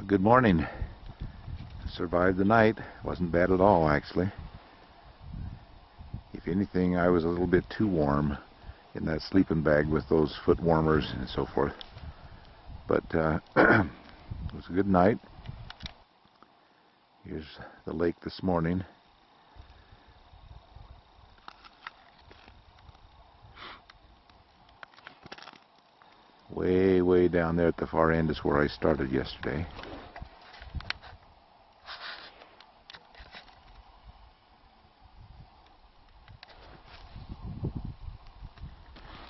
Good morning. Survived the night. Wasn't bad at all, actually. If anything, I was a little bit too warm in that sleeping bag with those foot warmers and so forth. But it was a good night. Here's the lake this morning. Way down there at the far end is where I started yesterday.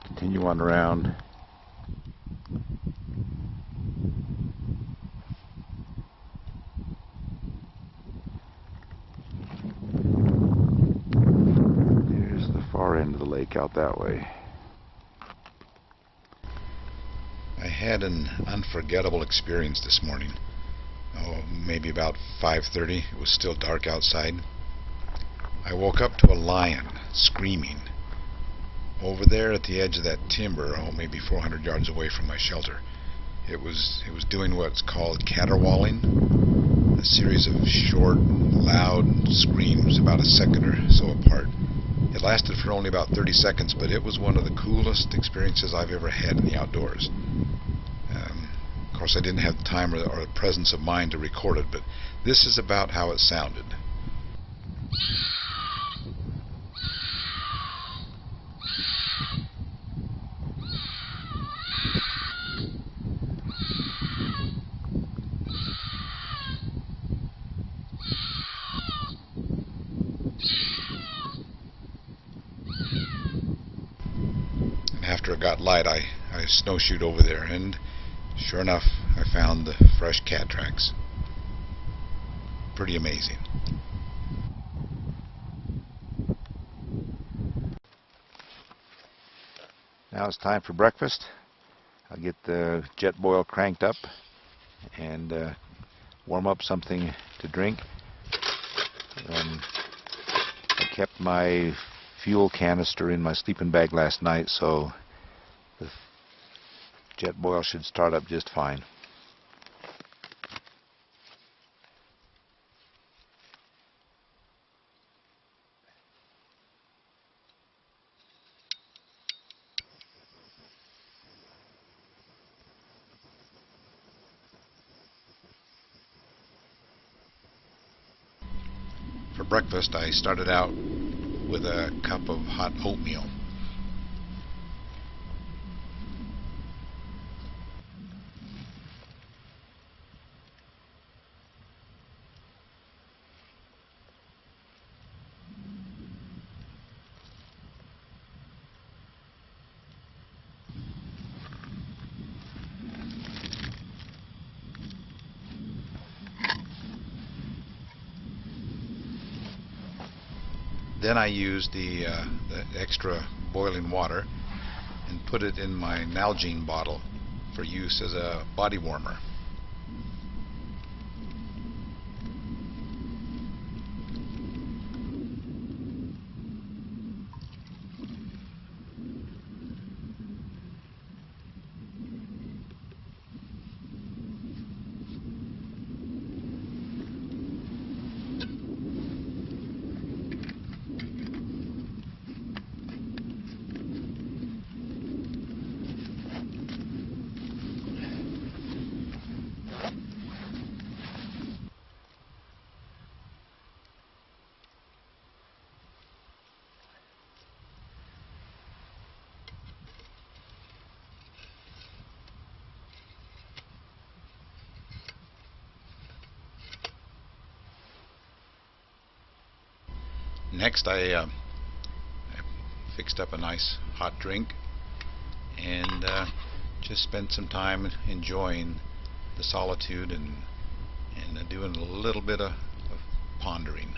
Continue on around. There's the far end of the lake out that way. I had an unforgettable experience this morning. Maybe about 5:30. It was still dark outside. I woke up to a lion screaming over there at the edge of that timber, maybe 400 yards away from my shelter. It was doing what's called caterwauling, a series of short, loud screams about a second or so apart. It lasted for only about 30 seconds, but it was one of the coolest experiences I've ever had in the outdoors. Of course, I didn't have the time or the presence of mind to record it, but this is about how it sounded. And after it got light, I snowshoed over there, and sure enough, I found the fresh cat tracks. Pretty amazing. Now it's time for breakfast. I'll get the jet boil cranked up and warm up something to drink. I kept my fuel canister in my sleeping bag last night, so the jet boil should start up just fine. For breakfast, I started out with a cup of hot oatmeal. Then I used the extra boiling water and put it in my Nalgene bottle for use as a body warmer. Next, I fixed up a nice hot drink and just spent some time enjoying the solitude and doing a little bit of pondering.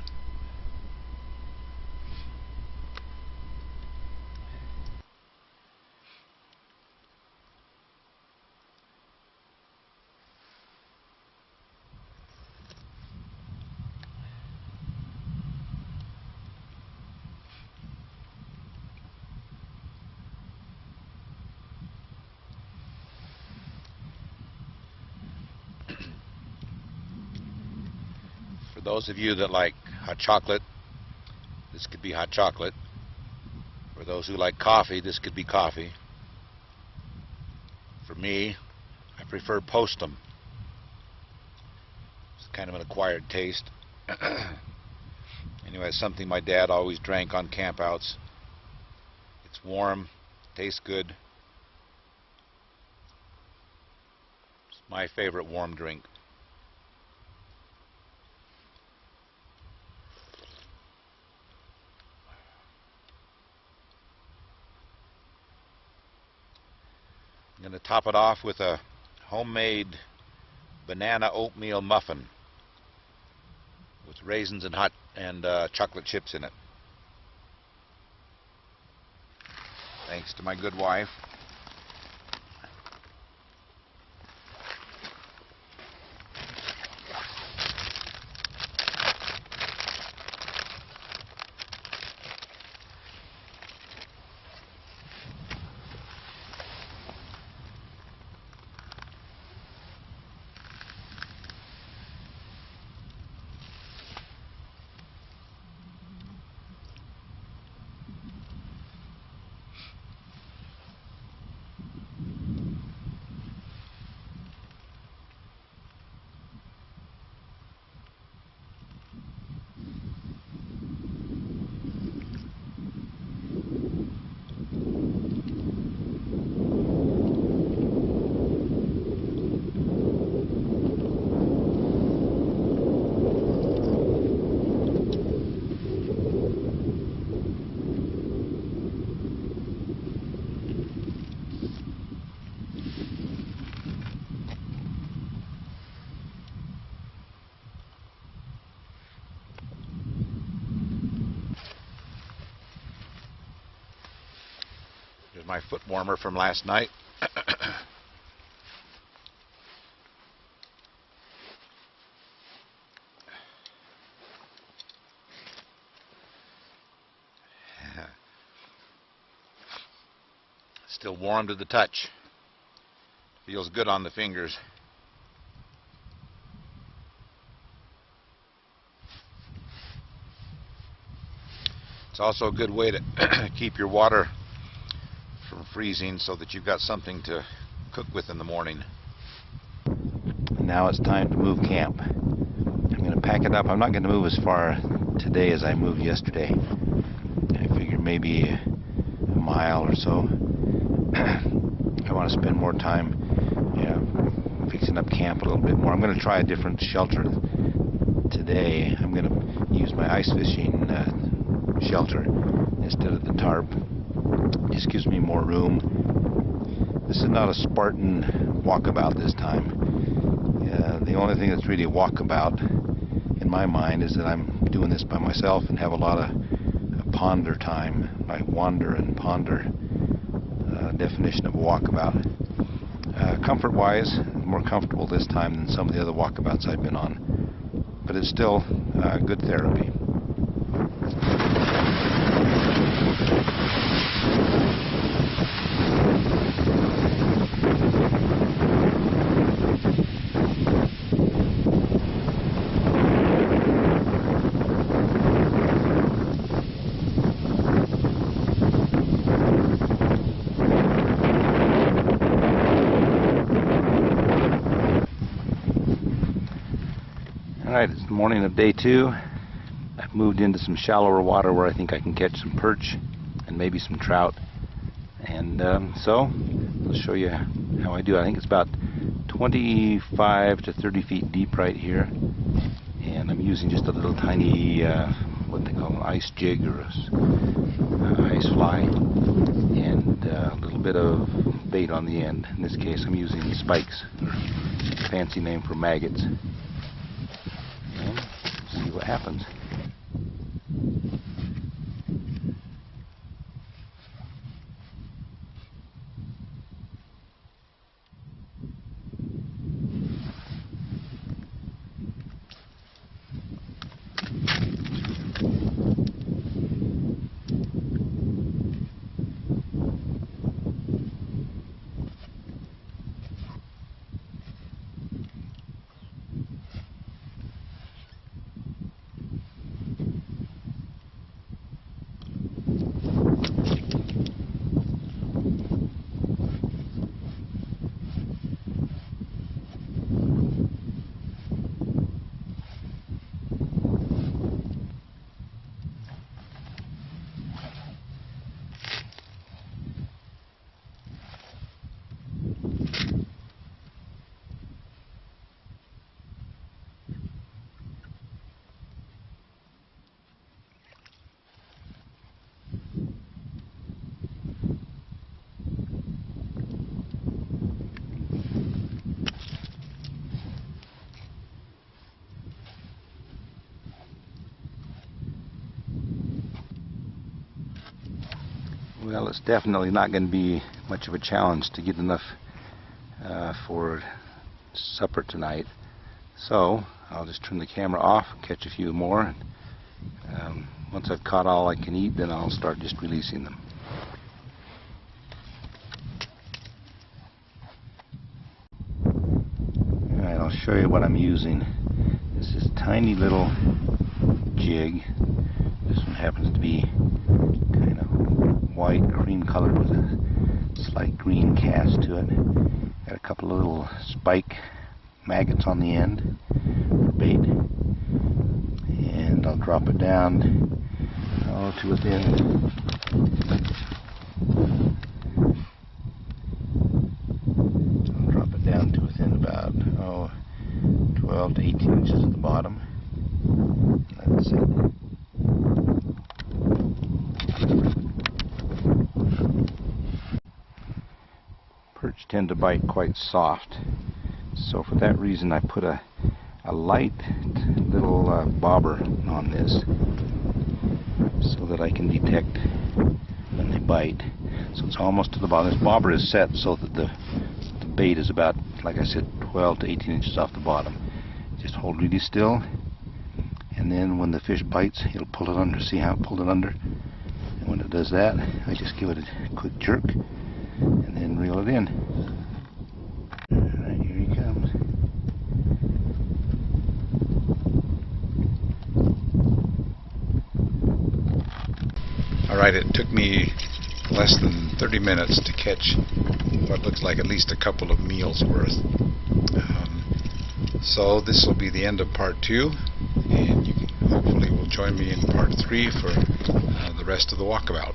those of you that like hot chocolate, this could be hot chocolate. For those who like coffee, this could be coffee. For me, I prefer Postum. It's kind of an acquired taste. Anyway, it's something my dad always drank on campouts. It's warm, tastes good. It's my favorite warm drink. I'm going to top it off with a homemade banana oatmeal muffin with raisins and chocolate chips in it. Thanks to my good wife. Here's my foot warmer from last night. Still warm to the touch. Feels good on the fingers. It's also a good way to keep your water from freezing so that you've got something to cook with in the morning. Now it's time to move camp. I'm going to pack it up. I'm not going to move as far today as I moved yesterday. I figure maybe a mile or so. I want to spend more time fixing up camp a little bit more. I'm going to try a different shelter today. I'm going to use my ice fishing shelter instead of the tarp. Just gives me more room. This is not a Spartan walkabout this time. The only thing that's really a walkabout in my mind is that I'm doing this by myself and have a lot of ponder time. I wander and ponder. Definition of a walkabout. Comfort-wise, more comfortable this time than some of the other walkabouts I've been on, but it's still good therapy. Alright, it's the morning of day 2. I've moved into some shallower water where I think I can catch some perch and maybe some trout. And so, I'll show you how I do. I think it's about 25 to 30 feet deep right here. And I'm using just a little tiny, what they call an ice jig or ice fly. And a little bit of bait on the end. In this case, I'm using spikes, or a fancy name for maggots. See what happens. Well, it's definitely not going to be much of a challenge to get enough for supper tonight. So I'll just turn the camera off, catch a few more. Once I've caught all I can eat, then I'll start just releasing them. Alright, I'll show you what I'm using. This is tiny little jig. This one happens to be kind of white, cream colored with a slight green cast to it. Got a couple of little spike maggots on the end for bait. And I'll drop it down to within about 12 to 18 inches at the bottom. That's it. Perch tend to bite quite soft, so for that reason I put a light little bobber on this so that I can detect when they bite. So it's almost to the bottom. This bobber is set so that the bait is about, like I said, 12 to 18 inches off the bottom. Just hold really still, and then when the fish bites, it'll pull it under. See how it pulled it under? And when it does that, I just give it a quick jerk and then reel it in. Alright, here he comes. Alright, it took me less than 30 minutes to catch what looks like at least a couple of meals worth. So this will be the end of part 2, and you hopefully will join me in part 3 for the rest of the walkabout.